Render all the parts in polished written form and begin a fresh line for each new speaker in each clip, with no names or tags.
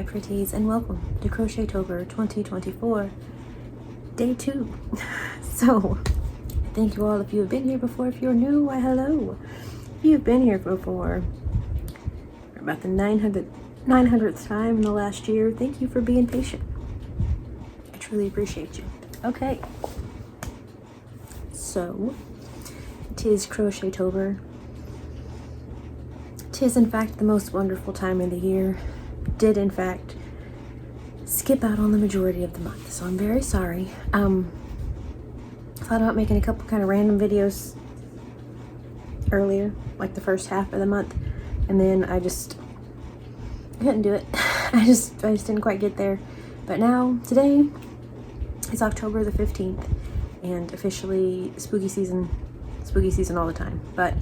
pretties, and welcome to Crochetober 2024, day 2. So, thank you all if you have been here before. If you're new, why hello. If you've been here before, for about the 900th time in the last year, thank you for being patient. I truly appreciate you. Okay. So, 'tis Crochetober. 'Tis in fact the most wonderful time of the year. Did in fact skip out on the majority of the month, so I'm very sorry. Thought about making a couple kind of random videos earlier, like the first half of the month, and then I couldn't do it. I just didn't quite get there. But now today is October the 15th, and officially spooky season all the time, but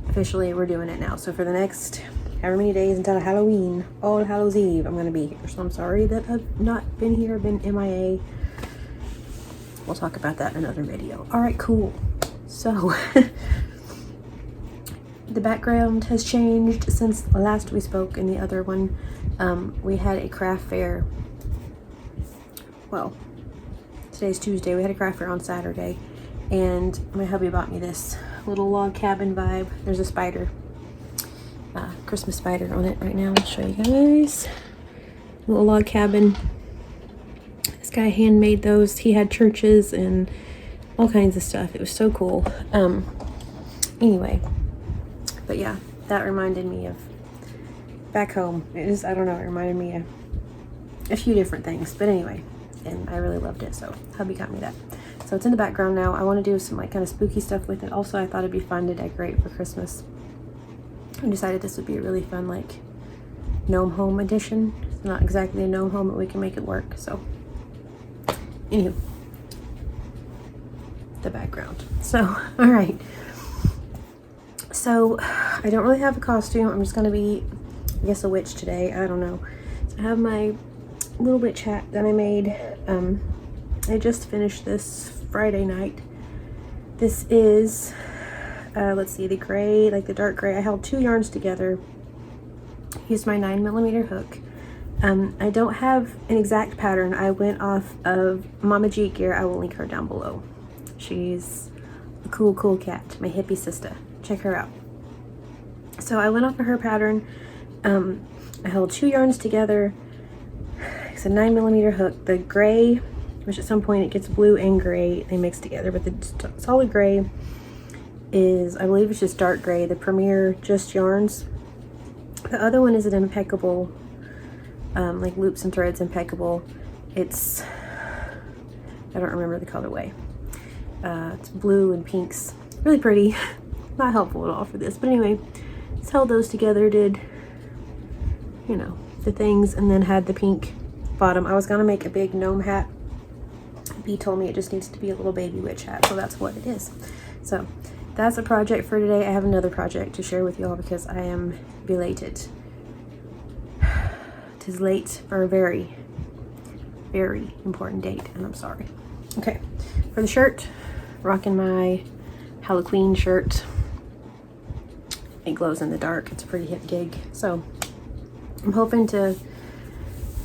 officially we're doing it now. So for the next however many days until Halloween, All Hallows Eve, I'm gonna be here. So I'm sorry that I've not been here, been MIA. We'll talk about that in another video. All right, cool. So the background has changed since last we spoke in the other one. We had a craft fair. Well, today's Tuesday. We had a craft fair on Saturday, and my hubby bought me this little log cabin vibe. There's a spider, Christmas spider on it right now. I'll show you guys. Little log cabin. This guy handmade those. He had churches and all kinds of stuff. It was so cool. Anyway, but yeah, that reminded me of back home. It reminded me of a few different things, but anyway, and I really loved it, so hubby got me that. So it's in the background now. I want to do some like kind of spooky stuff with it. Also, I thought it'd be fun to decorate for Christmas. I decided this would be a really fun like gnome home edition. It's not exactly a gnome home, but we can make it work. So anywho, the background. So all right. So I don't really have a costume. I'm just gonna be, I guess, a witch today. I don't know. So I have my little witch hat that I made. I just finished this Friday night. This is, let's see, the gray, like the dark gray. I held 2 yarns together, used my 9mm hook. I don't have an exact pattern. I went off of Mama G gear. I will link her down below. She's a cool cat, my hippie sister. Check her out. So I went off of her pattern. I held 2 yarns together. It's a 9mm hook. The gray, which at some point it gets blue and gray, they mix together, but the solid gray is, I believe it's just dark gray, the Premier Just Yarns. The other one is an impeccable, like loops and threads impeccable. It's, I don't remember the colorway. It's blue and pinks. Really pretty. Not helpful at all for this, but anyway, just held those together, did, you know, the things, and then had the pink bottom. I was gonna make a big gnome hat. B told me it just needs to be a little baby witch hat, so that's what it is. So that's a project for today. I have another project to share with y'all because I am belated. Tis late for a very, very important date, and I'm sorry. Okay, for the shirt, rocking my Halloween shirt. It glows in the dark. It's a pretty hip gig, so I'm hoping to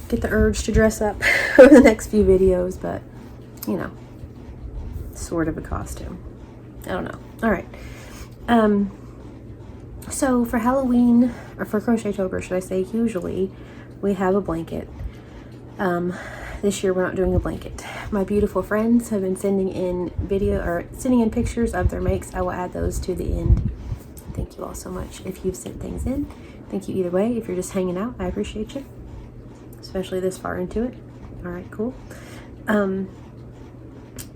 get the urge to dress up over the next few videos, but you know, sort of a costume. I don't know. All right. So for Halloween, or for Crochetober, should I say, usually we have a blanket. This year we're not doing a blanket. My beautiful friends have been sending in pictures of their makes. I will add those to the end. Thank you all so much if you've sent things in. Thank you either way. If you're just hanging out, I appreciate you, especially this far into it. All right, cool.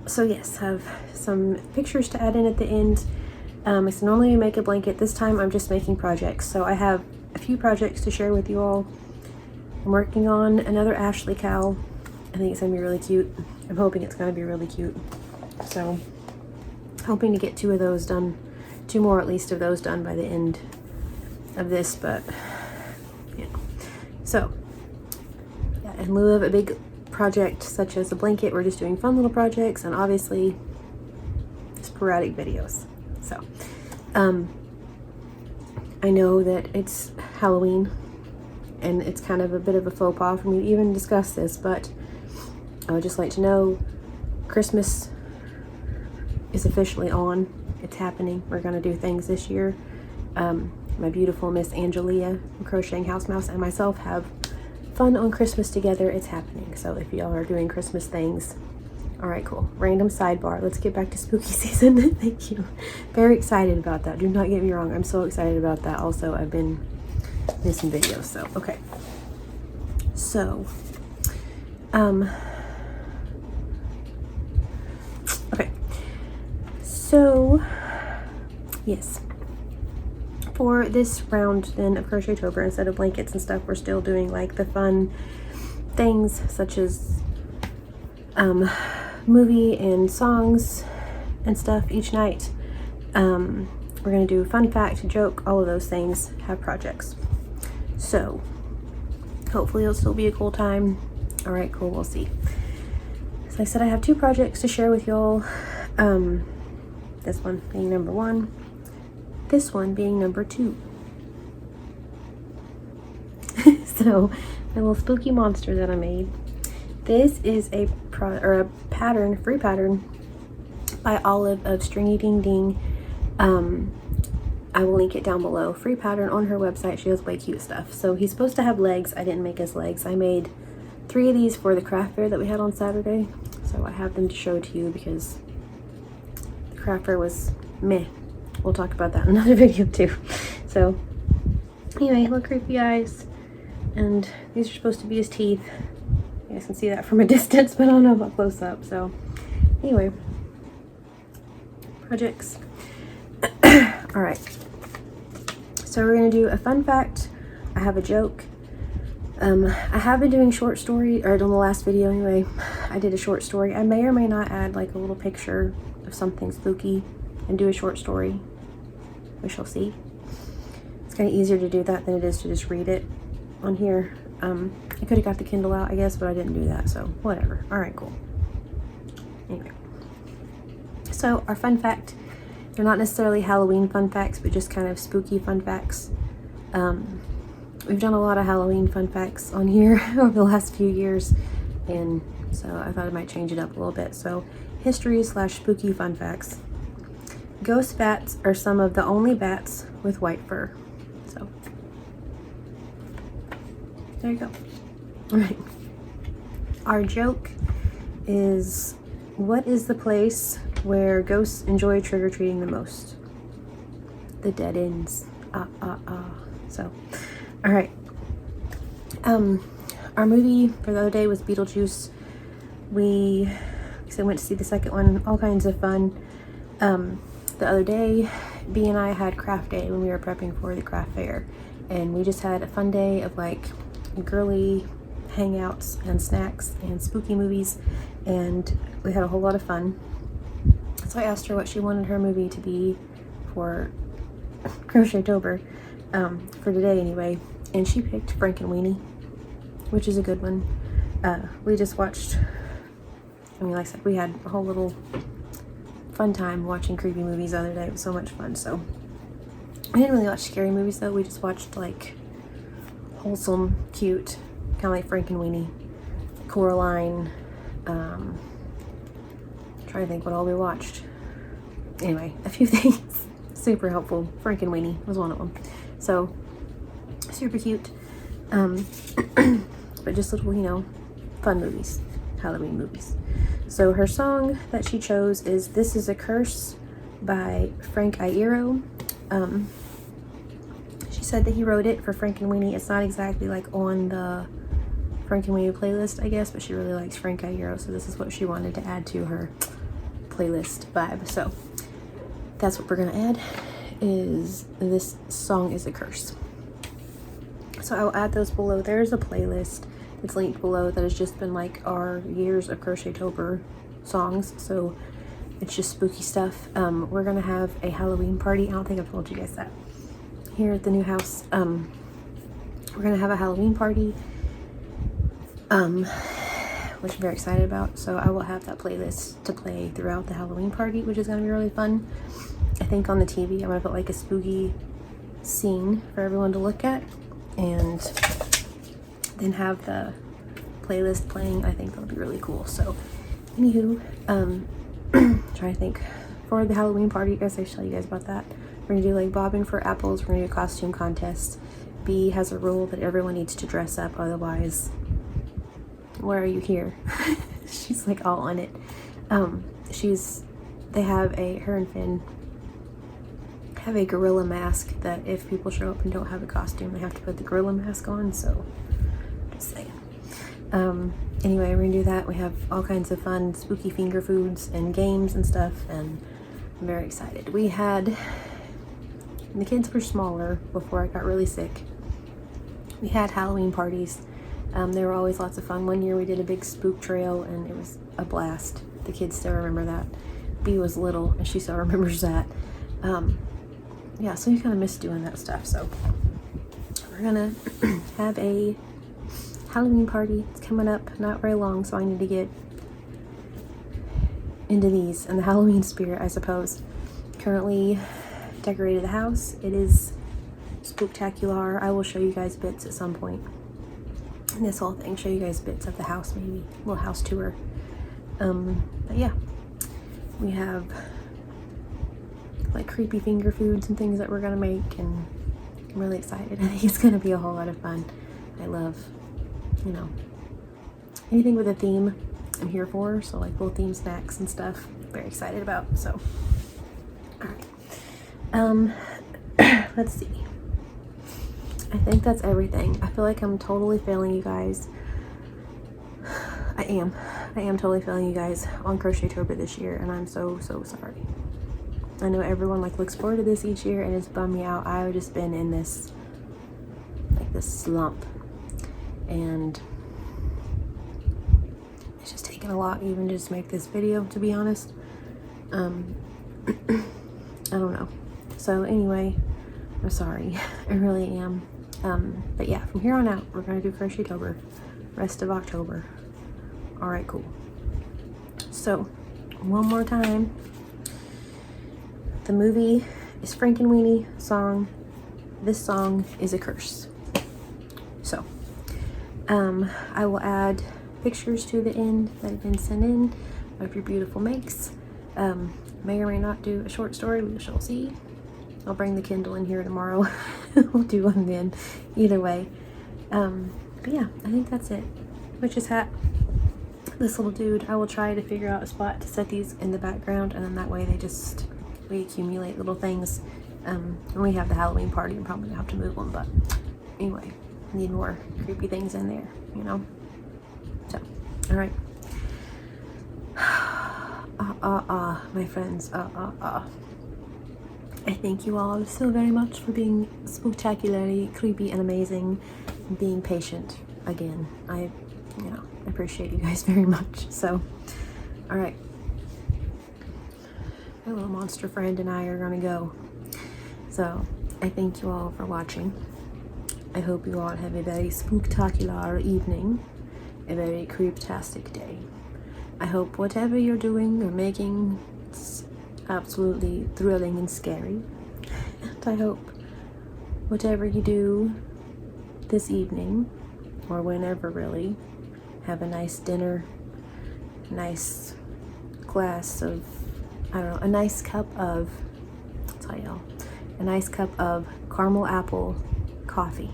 So yes, have some pictures to add in at the end. So normally we make a blanket. This time I'm just making projects. So I have a few projects to share with you all. I'm working on another Ashley cowl. I think it's gonna be really cute. I'm hoping it's gonna be really cute. So hoping to get 2 of those done, 2 more at least of those done by the end of this, but yeah. So yeah, in lieu of a big project such as a blanket, we're just doing fun little projects and obviously sporadic videos. So I know that it's Halloween and it's kind of a bit of a faux pas for me to even discuss this, but I would just like to know Christmas is officially on. It's happening. We're gonna do things this year. My beautiful Miss Angelia from Crocheting House Mouse and myself have fun on Christmas together. It's happening. So if y'all are doing Christmas things, all right, cool. Random sidebar. Let's get back to spooky season. Thank you. Very excited about that. Do not get me wrong. I'm so excited about that. Also, I've been missing videos. So, okay. So, okay. So, yes. For this round then of Crochetober, instead of blankets and stuff, we're still doing like the fun things such as movie and songs and stuff each night. We're gonna do fun fact, joke, all of those things, have projects. So hopefully it'll still be a cool time. All right, cool, we'll see. So I said I have 2 projects to share with y'all. This one being number 1. This one being number 2. So, my little spooky monster that I made. This is a pattern, free pattern by Olive of Stringy Ding Ding. I will link it down below. Free pattern on her website. She has way cute stuff. So he's supposed to have legs. I didn't make his legs. I made 3 of these for the craft fair that we had on Saturday. So I have them to show to you because the craft fair was meh. We'll talk about that in another video too. So anyway, little creepy eyes, and these are supposed to be his teeth. You guys can see that from a distance, but I don't know about close up. So anyway, projects. All right, so we're gonna do a fun fact. I have a joke. I have been doing short story, or on the last video anyway, I did a short story. I may or may not add like a little picture of something spooky and do a short story. We shall see. It's kind of easier to do that than it is to just read it on here. I could have got the Kindle out, I guess, but I didn't do that, so whatever. All right, cool. Anyway, so our fun fact, they're not necessarily Halloween fun facts, but just kind of spooky fun facts. We've done a lot of Halloween fun facts on here over the last few years, and so I thought I might change it up a little bit. So history/spooky fun facts. Ghost bats are some of the only bats with white fur. So, there you go. All right. Our joke is, what is the place where ghosts enjoy trick-or-treating the most? The dead ends. So, all right. Our movie for the other day was Beetlejuice. We went to see the second one. All kinds of fun. The other day, B and I had craft day when we were prepping for the craft fair, and we just had a fun day of like girly hangouts and snacks and spooky movies, and we had a whole lot of fun. So I asked her what she wanted her movie to be for Crochetober, for today anyway, and she picked Frankenweenie, which is a good one. We just watched, I mean, like I said, we had a whole little fun time watching creepy movies the other day. It was so much fun. So I didn't really watch scary movies though. We just watched like wholesome, cute, kind of like Frankenweenie, Coraline. Trying to think what all we watched. Anyway, a few things. Super helpful. Frankenweenie was one of them. So super cute. But just little, you know, fun movies, Halloween movies. So her song that she chose is This Is a Curse by Frank Iero. She said that he wrote it for Frankenweenie. It's not exactly like on the Frankenweenie playlist, I guess, but she really likes Frank Iero, so this is what she wanted to add to her playlist vibe. So that's what we're gonna add, is This Song Is a Curse. So I will add those below. There's a playlist that's linked below that has just been like our years of Crochetober songs. So it's just spooky stuff. We're gonna have a Halloween party. I don't think I've told you guys that. Here at the new house, we're gonna have a Halloween party, which I'm very excited about. So I will have that playlist to play throughout the Halloween party, which is gonna be really fun. I think on the TV, I'm gonna put like a spooky scene for everyone to look at, and then have the playlist playing. I think that'll be really cool. So anywho, trying to think, for the Halloween party, I guess I should tell you guys about that. We're gonna do like bobbing for apples. We're gonna do a costume contest. B has a rule that everyone needs to dress up, otherwise why are you here? She's like all on it. They have her and Finn have a gorilla mask that if people show up and don't have a costume, they have to put the gorilla mask on, so just saying. Anyway, we're gonna do that. We have all kinds of fun spooky finger foods and games and stuff, and I'm very excited. The kids were smaller before I got really sick. We had Halloween parties. They were always lots of fun. One year we did a big spook trail and it was a blast. The kids still remember that. B was little and she still remembers that. Yeah, so you kind of miss doing that stuff. So we're gonna have a Halloween party. It's coming up not very long, so I need to get into these and the Halloween spirit, I suppose. Currently decorated the house. It is spooktacular. I will show you guys bits at some point in this whole thing, show you guys bits of the house, maybe a little house tour. But yeah, we have like creepy finger foods and things that we're gonna make, and I'm really excited. I think it's gonna be a whole lot of fun. I love, you know, anything with a theme I'm here for, so like little theme snacks and stuff, very excited about. So all right, let's see, I think that's everything. I feel like I'm totally failing you guys. I am totally failing you guys on Crochetober this year, and I'm so sorry. I know everyone like looks forward to this each year and it's bummed me out. I've just been in this slump, and it's just taken a lot even just to make this video, to be honest. I don't know. So anyway, I'm sorry. I really am. But yeah, from here on out, we're gonna do Crochetober, rest of October. All right, cool. So one more time, the movie is Frankenweenie song. This song is a curse. So I will add pictures to the end that have been sent in of your beautiful makes. May or may not do a short story, we shall see. I'll bring the Kindle in here tomorrow. We'll do one then, either way. But yeah, I think that's it. Witch's hat, this little dude. I will try to figure out a spot to set these in the background, and then that way we accumulate little things. When we have the Halloween party, I'm probably gonna have to move them, but anyway, need more creepy things in there, you know? So, all right. My friends, I thank you all so very much for being spectacularly creepy and amazing, and being patient again. I appreciate you guys very much. So, all right. My little monster friend and I are gonna go. So, I thank you all for watching. I hope you all have a very spooktacular evening, a very creeptastic day. I hope whatever you're doing or making, it's absolutely thrilling and scary. And I hope whatever you do this evening, or whenever really, have a nice dinner, a nice glass of, I don't know, a nice cup of, I'll tell y'all, a nice cup of caramel apple coffee.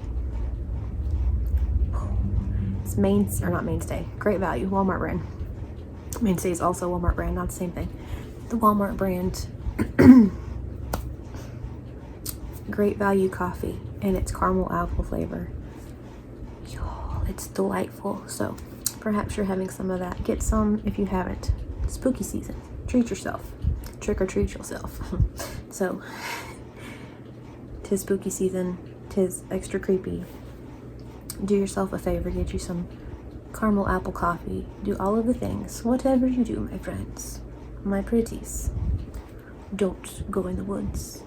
It's not Mainstay, great value, Walmart brand. Mainstay is also Walmart brand, not the same thing. The Walmart brand great value coffee, and it's caramel apple flavor. Y'all, it's delightful. So perhaps you're having some of that. Get some if you haven't. Spooky season. Treat yourself. Trick or treat yourself. So 'tis spooky season, 'tis extra creepy. Do yourself a favor, get you some caramel apple coffee. Do all of the things. Whatever you do, my friends, my pretties, don't go in the woods.